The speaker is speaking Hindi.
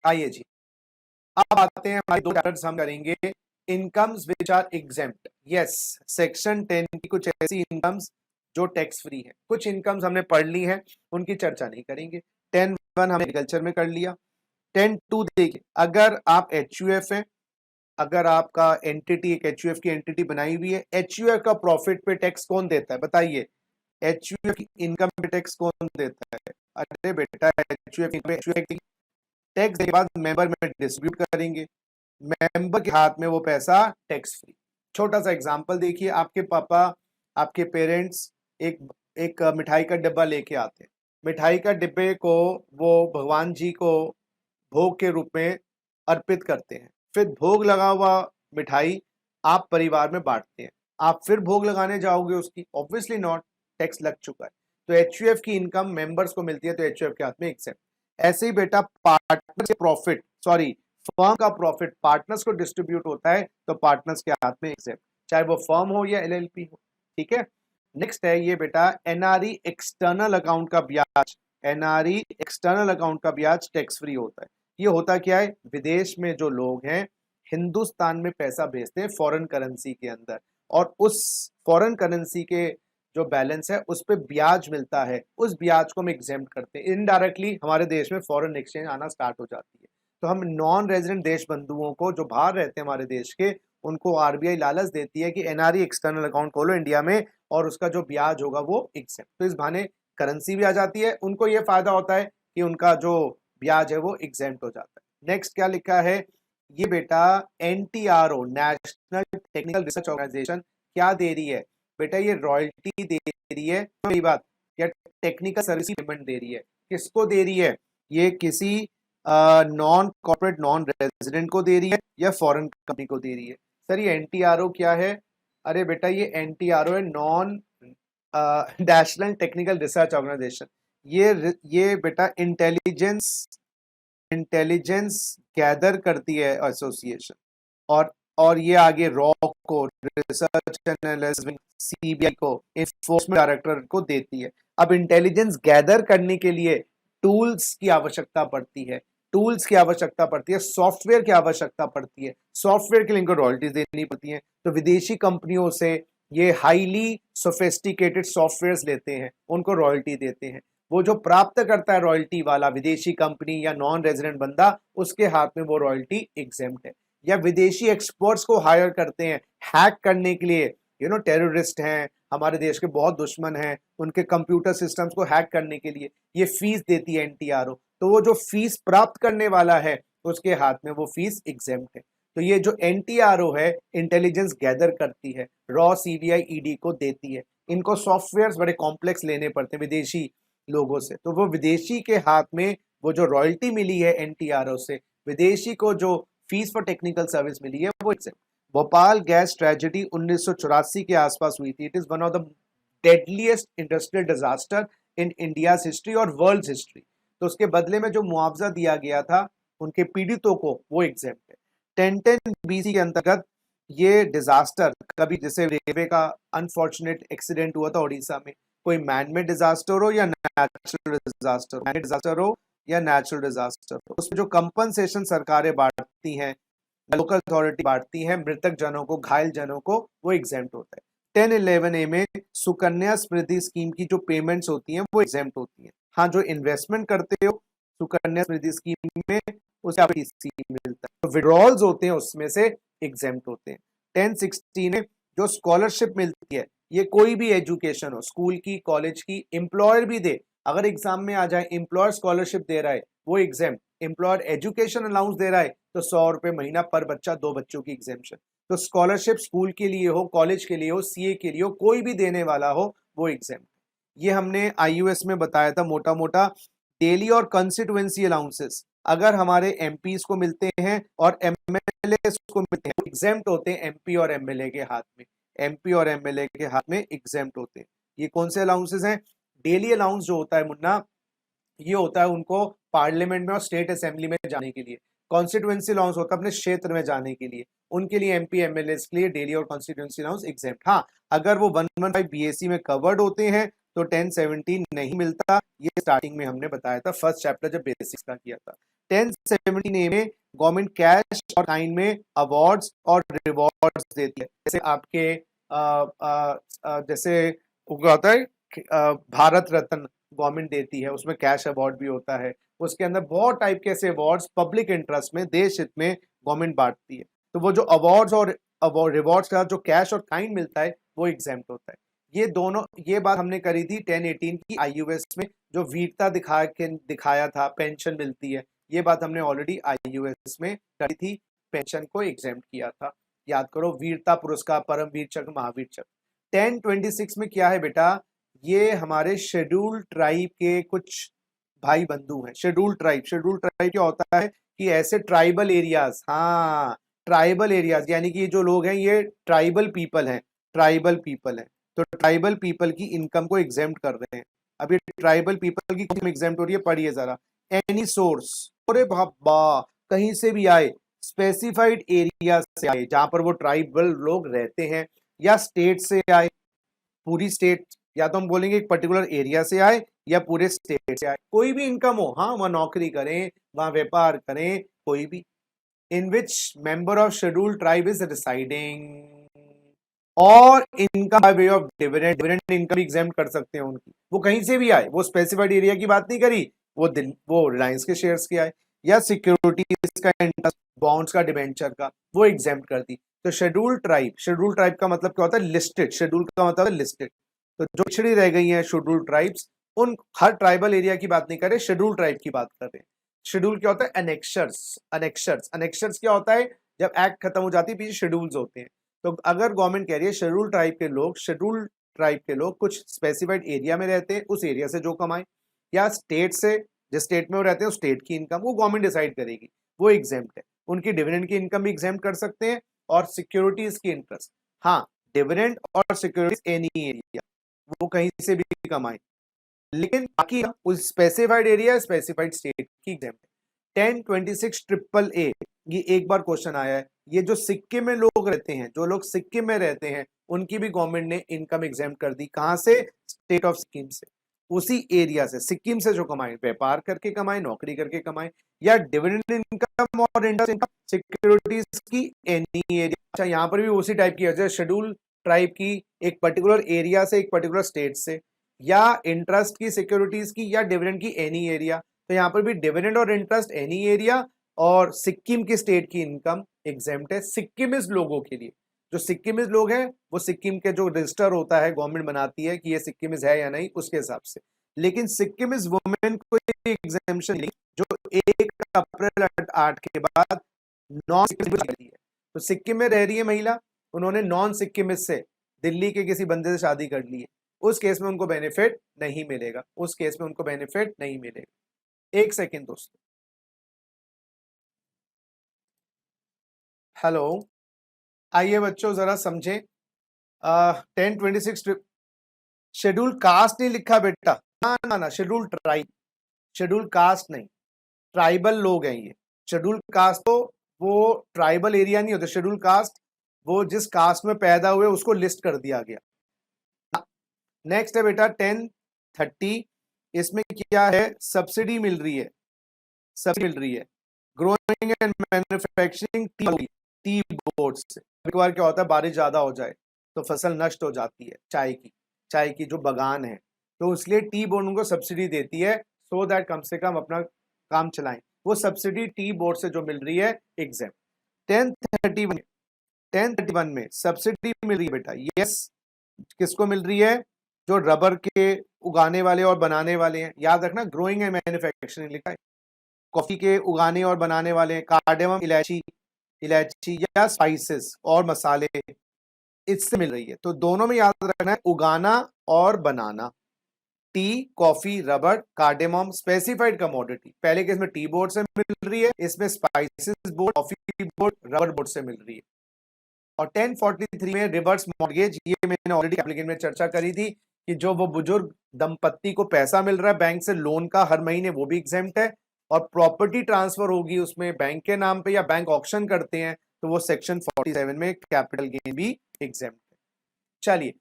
आइए जी, अब आते हैं हमारे दो चैप्टर्स हम करेंगे। Incomes which are exempt. Yes, section 10 की कुछ ऐसी इनकम्स जो टैक्स फ्री है। कुछ इनकम्स हमने पढ़ ली हैं, उनकी चर्चा नहीं करेंगे। 10(1) हमने एग्रीकल्चर में कर लिया। 10(2) देखिए, अगर आप एचयूएफ है, अगर आपका एंटिटी एक एचयूएफ की एंटिटी बनाई हुई है, एचयूएफ का प्रॉफिट पे टैक्स कौन देता है बताइए? एचयूएफ की इनकम पे टैक्स कौन देता है? अरे बेटा, एचयूएफ टैक्स के बाद मेंबर में डिस्ट्रीब्यूट करेंगे, मेंबर के हाथ में वो पैसा टैक्स फ्री। छोटा सा एग्जांपल देखिए, आपके पापा, आपके पेरेंट्स एक एक मिठाई का डिब्बा लेके आते हैं। मिठाई का डिब्बे को वो भगवान जी को भोग के रूप में अर्पित करते हैं। फिर भोग लगा हुआ मिठाई आप परिवार में बांटते हैं। आप फिर भोग लगाने जाओगे उसकी? ऑब्वियसली नॉट, टैक्स लग चुका है। तो एचयूएफ की इनकम मेंबर्स को मिलती है, तो एचयूएफ के हाथ में एक्सेप्ट। ऐसे ही बेटा, पार्टनर प्रॉफिट, सॉरी, फर्म का प्रॉफिट पार्टनर्स को डिस्ट्रीब्यूट होता है, तो पार्टनर्स के हाथ में एक्सेप्ट, चाहे वो फर्म हो या एलएलपी हो। ठीक है। नेक्स्ट है ये बेटा, एनआरई एक्सटर्नल अकाउंट का ब्याज। एनआरई एक्सटर्नल अकाउंट का ब्याज टैक्स फ्री होता है। ये होता क्या है? विदेश में जो लोग हैं, हिंदुस्तान में पैसा भेजते हैं फॉरेन करेंसी के अंदर, और उस फॉरेन करेंसी के जो बैलेंस है उस पर ब्याज मिलता है, उस ब्याज को हम एग्जेम्प्ट करते हैं। इनडायरेक्टली हमारे देश में फॉरेन एक्सचेंज आना स्टार्ट हो जाती है। तो हम नॉन रेजिडेंट देश बंधुओं को जो बाहर रहते हैं हमारे देश के, उनको आरबीआई लालच देती है कि एनआरई एक्सटर्नल अकाउंट खोलो इंडिया में, और उसका जो ब्याज होगा वो एग्जेम्प्ट। तो इस बहाने करेंसी भी आ जाती है, उनको ये फायदा होता है कि उनका जो ब्याज है वो एग्जेम्प्ट हो जाता है। नेक्स्ट क्या लिखा है ये बेटा, NTRO, national technical research organisation क्या दे रही है बेटा? ये रॉयल्टी दे रही है, सही बात, या टेक्निकल सर्विस पेमेंट दे रही है। किसको दे रही है? ये किसी नॉन कॉर्पोरेट नॉन रेजिडेंट को दे रही है या फॉरेन कंपनी को दे रही है? सर ये एनटीआरओ क्या है? अरे बेटा, ये एनटीआरओ है, non national technical research organisation. ये बेटा इंटेलिजेंस गैदर करती है एसोसिएशन, और ये आगे रॉक को, रिसर्च एनालिस्ट, सीबीआई को, इन्फोर्समेंट डायरेक्टर को देती है। अब इंटेलिजेंस गैदर करने के लिए टूल्स की आवश्यकता पड़ती है, सॉफ्टवेयर की आवश्यकता पड़ती है, सॉफ्टवेयर के लिए इनको रॉयल्टीज देनी पड़ती है। तो विदेशी कंपनियों से ये हाईली सोफिस्टिकेटेड सॉफ्टवेयर लेते हैं, उनको रॉयल्टी देते हैं। वो जो प्राप्त करता है रॉयल्टी वाला, विदेशी कंपनी या नॉन रेजिडेंट बंदा, उसके हाथ में वो रॉयल्टी एग्जेम्प्ट है। या विदेशी एक्सपर्ट्स को हायर करते हैं हैक करने के लिए, टेररिस्ट हैं, हमारे देश के बहुत दुश्मन हैं, उनके कंप्यूटर सिस्टम्स को हैक करने के लिए ये फीस देती है एनटीआरओ। तो वो जो फीस प्राप्त करने वाला है उसके हाथ में वो फीस एग्जेम्प्ट है। तो ये जो एनटीआरओ है, इंटेलिजेंस गैदर करती है, रॉ सीबीआई ईडी को देती है। इनको सॉफ्टवेयर बड़े कॉम्प्लेक्स लेने पड़ते हैं विदेशी लोगों से, तो वो विदेशी के हाथ में वो जो रॉयल्टी मिली है एनटीआरओ से, विदेशी को जो फीस फॉर टेक्निकल सर्विस मिली है वो एग्जेम्प्ट। भोपाल गैस ट्रेजेडी 1984 के आसपास हुई थी। It is one of the deadliest industrial disaster in India's history और वर्ल्ड हिस्ट्री। तो उसके बदले में जो मुआवजा दिया गया था उनके पीड़ितों को, वो एग्जेम्प्ट है। 1010 बीसी के अंतर्गत ये डिजास्टर, कभी जैसे रेलवे का अनफॉर्चुनेट एक्सीडेंट हुआ था उड़ीसा में, कोई मैनमेड डिजास्टर हो या नेचुरल डिजास्टर, मैनमेड डिजास्टर हो या नेचुरल डिजास्टर हो, उसमें जो कंपनसेशन सरकारें बांटती हैं, लोकल अथॉरिटी बांटती है मृतक जनों को, घायल जनों को, वो एग्जेम्प्ट होता है। 1011A में सुकन्या समृद्धि स्कीम की जो पेमेंट्स होती हैं वो एग्जेम्प्ट होती हैं। हाँ, जो इन्वेस्टमेंट करते हो सुकन्या समृद्धि स्कीम में, उससे आपको टीसी मिलता है। तो विड्रॉल्स होते हैं उसमें से एग्जेम्प्ट होते हैं। 1016 में जो स्कॉलरशिप मिलती है, ये कोई भी एजुकेशन हो, स्कूल की, कॉलेज की, एम्प्लॉयर भी दे, अगर एग्जाम में आ जाए एम्प्लॉयर स्कॉलरशिप दे रहा है वो एग्जेम्प्ट, एम्प्लॉयर एजुकेशन अलाउंस दे रहा है तो 100 रुपए महीना पर बच्चा, 2 बच्चों की एग्जेम्पशन। तो स्कॉलरशिप स्कूल के लिए हो, कॉलेज के लिए हो, सीए के लिए हो, कोई भी देने वाला हो वो एग्जेम्प्ट। ये हमने आईयूएस में बताया था मोटा मोटा। डेली और कंस्टिट्यूएंसी अलाउंसेस अगर हमारे एमपीज को मिलते हैं और एमएलए को मिलते हैं, एग्जेम्प्ट होते हैं एमपी और एमएलए के हाथ में, एमपी और एमएलए के हाथ में एग्जेम्प्ट होते हैं। ये कौन से अलाउंसेस हैं? डेली अलाउंस जो होता है मुन्ना, ये होता है उनको पार्लियामेंट में और स्टेट असेंबली में जाने के लिए। कॉन्स्टिट्यूएंसी अलाउंस होता है अपने क्षेत्र में जाने के लिए, उनके लिए एमपी एमएलए के लिए डेली और कॉन्स्टिट्यूएंसी अलाउंस एग्जेम्प्ट। हाँ, अगर वो 115 बीएससी में कवर्ड होते हैं तो 1070 नहीं मिलता। ये स्टार्टिंग में हमने बताया था, फर्स्ट चैप्टर जब बेसिक्स का किया था। 1070 में गवर्नमेंट कैश और काइंड में अवार्ड्स और रिवॉर्ड्स देती है। जैसे आपके जैसे क्या होता है, भारत रत्न गवर्नमेंट देती है, उसमें कैश अवार्ड भी होता है। उसके अंदर बहुत टाइप के ऐसे अवार्ड्स पब्लिक इंटरेस्ट में, देश हित में गवर्नमेंट बांटती है। तो वो जो अवार्ड्स और रिवॉर्ड्स का जो कैश और काइंड मिलता है वो एग्जेम्प्ट होता है। ये दोनों, ये बात हमने करी थी 1018 की आईयूएस में, जो वीरता दिखाया था, पेंशन मिलती है। ये बात हमने ऑलरेडी आईयूएस में करी थी, पेंशन को एग्जेम्प्ट किया था। याद करो, वीरता पुरस्कार, परमवीर चक्र, महावीर चक्र। 1026 में क्या है बेटा, ये हमारे शेड्यूल्ड ट्राइब के कुछ भाई बंधु हैं। शेड्यूल्ड ट्राइब क्या होता है कि ऐसे ट्राइबल एरियाज, हाँ ट्राइबल एरियाज, यानी कि ये जो लोग हैं ये ट्राइबल पीपल हैं, तो ट्राइबल पीपल की इनकम को एग्जेम्प्ट कर रहे हैं। अब ये ट्राइबल पीपल की इनकम एग्जेम्प्ट हो रही है, पढ़िए जरा। एनी सोर्स, अरे बाबा, कहीं से भी आए, स्पेसिफाइड एरिया से आए जहां पर वो ट्राइबल लोग रहते हैं, या स्टेट से आए, पूरी स्टेट, या तो हम बोलेंगे एक पर्टिकुलर एरिया से आए या पूरे स्टेट से आए, कोई भी इनकम हो, हाँ वहां नौकरी करें, वहां व्यापार करें, कोई भी, in which member of scheduled tribe is residing, और income by way of dividend income भी एग्जेम्प्ट कर सकते हैं उनकी, वो कहीं से भी आए, वो स्पेसिफाइड एरिया की बात नहीं करी, वो रिलायंस के शेयर्स के आए, या सिक्योरिटीज का इंटरेस्ट, बॉन्ड्स का, डिबेंचर का, वो एग्जेम्प्ट कर दी। तो शेड्यूल्ड ट्राइब का मतलब क्या होता है, लिस्टेड, शेड्यूल का मतलब है लिस्टेड। तो जो पिछड़ी रह गई हैं शेड्यूल्ड ट्राइब्स, उन हर ट्राइबल एरिया की बात नहीं कर रहे, शेड्यूल्ड ट्राइब की बात कर रहे हैं। शेड्यूल क्या होता है, अनेक्शर्स क्या होता है, जब एक्ट खत्म हो जाती है पीछे शेड्यूल्स होते हैं। तो अगर गवर्नमेंट कह रही है शेड्यूल्ड ट्राइब के लोग कुछ स्पेसिफाइड एरिया में रहते हैं, उस एरिया से जो कमाए, या स्टेट से, जिस स्टेट में वो रहते हैं उस स्टेट की इनकम वो गवर्नमेंट डिसाइड करेगी, वो एग्जेम्प्ट है। उनकी डिविडेंड की इनकम भी एग्जेम्प्ट कर सकते हैं, और सिक्योरिटीज की इंटरेस्ट, हाँ डिविडेंड और सिक्योरिटीज एनी एरिया, वो कहीं से भी कमाए, लेकिन बाकी उस स्पेसिफाइड एरिया, स्पेसिफाइड स्टेट की एग्जेम्प्ट है। 1026 ट्रिपल ए, ये एक बार क्वेश्चन आया है, ये जो सिक्किम में लोग रहते हैं, जो लोग सिक्किम में रहते हैं, उनकी भी गवर्नमेंट ने इनकम एग्जेम्प्ट कर दी। कहां से, स्टेट ऑफ सिक्किम से, उसी एरिया से, सिक्किम से जो कमाए, व्यापार करके कमाए, नौकरी करके कमाए, या डिविडेंड इनकम और इंटरेस्ट इनकम, सिक्योरिटीज की एनी एरिया। अच्छा, यहाँ पर भी उसी टाइप की है, शेड्यूल ट्राइब की एक पर्टिकुलर एरिया से, एक पर्टिकुलर स्टेट से, या इंटरेस्ट की, सिक्योरिटीज की, या डिविडेंड की एनी एरिया। तो यहाँ पर भी डिविडेंड और इंटरेस्ट एनी एरिया, और सिक्किम की स्टेट की इनकम एग्जेम्प्ट है सिक्किमिज लोगों के लिए। जो सिक्किमिज लोग हैं, वो सिक्किम के जो रजिस्टर होता है, गवर्नमेंट बनाती है कि ये सिक्किमिज है या नहीं, उसके हिसाब से। लेकिन सिक्किमिज वुमेन को एग्जेम्पशन नहीं, जो 1 अप्रैल 8 के बाद नॉन सिक्किमिज है, तो सिक्किम में रह रही है महिला, उन्होंने नॉन सिक्किमिज से, दिल्ली के किसी बंदे से शादी कर ली है, उस केस में उनको बेनिफिट नहीं मिलेगा, उस केस में उनको बेनिफिट नहीं मिलेगा। एक सेकेंड दोस्तों, हेलो, आइए बच्चों जरा समझें। 1026 शेड्यूल कास्ट नहीं लिखा बेटा, ना शेड्यूल ट्राइब, शेड्यूल कास्ट नहीं, ट्राइबल लोग हैं ये। शेड्यूल कास्ट तो वो ट्राइबल एरिया नहीं होता, शेड्यूल कास्ट वो जिस कास्ट में पैदा हुए उसको लिस्ट कर दिया गया। नेक्स्ट है बेटा 1030, इसमें क्या है, सब्सिडी मिल रही है, growing and manufacturing T board से। एक बार क्या होता है, बारिश ज्यादा हो जाए तो फसल नष्ट हो जाती है, चाय की जो बगान है, तो इसलिए टी बोर्ड उनको सब्सिडी देती है, सो दैट कम से कम अपना काम चलाएं। वो सब्सिडी टी बोर्ड से जो मिल रही है एग्जाम। 1031 में सब्सिडी मिल रही है बेटा, यस, किसको मिल रही है, जो रबर के उगाने वाले और बनाने वाले हैं, याद रखना ग्रोइंग एंड मैन्युफैक्चरिंग लिखा है। कॉफी के उगाने और बनाने वाले हैं, कार्डेमम, इलायची या स्पाइसेस और मसाले, इससे मिल रही है। तो दोनों में याद रखना है, उगाना और बनाना। Tea, coffee, rubber, cardamom, specified commodity, पहले केस में टी बोर्ड से मिल रही है, इसमें spices board, coffee board, rubber board से मिल रही है। और 1043 में रिवर्स मॉर्गेज, ये मैंने ऑलरेडी एप्लीकेशन में चर्चा करी थी कि जो वो बुजुर्ग दंपत्ति को पैसा मिल रहा है बैंक से लोन का हर महीने, वो भी एग्जेम्प्ट है। और प्रॉपर्टी ट्रांसफर होगी उसमें बैंक के नाम पे, या बैंक ऑक्शन करते हैं, तो वो सेक्शन 47 में कैपिटल गेन भी एग्जेम्प्ट है। चलिए